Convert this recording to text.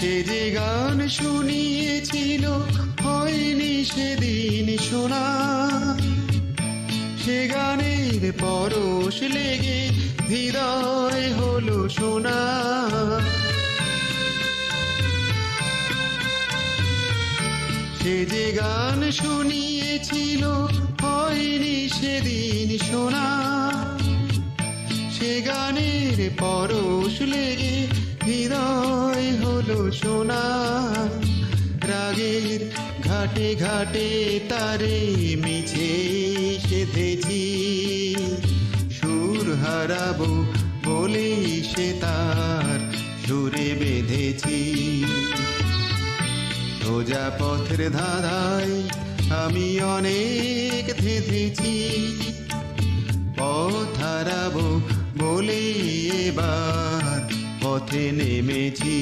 সে যে গান শুনিয়েছিল হয়নি সেদিন শোনা, সে গানের পরশ লেগে হৃদয় হলো সোনা। সে যে গান শুনিয়েছিল হয়নি সেদিন শোনা, সে গানের পরশ লেগে হৃদয় হলো সোনা। রাগের ঘাটে ঘাটে তারে মিছে সেধেছি, সুর হারাবো বলেই সে তার সুরে বেঁধেছি। সোজা পথের ধাঁধায় আমি অনেক ধেঁধেছি, পথ হারাবো বলেই এবার পথে নেমেছি।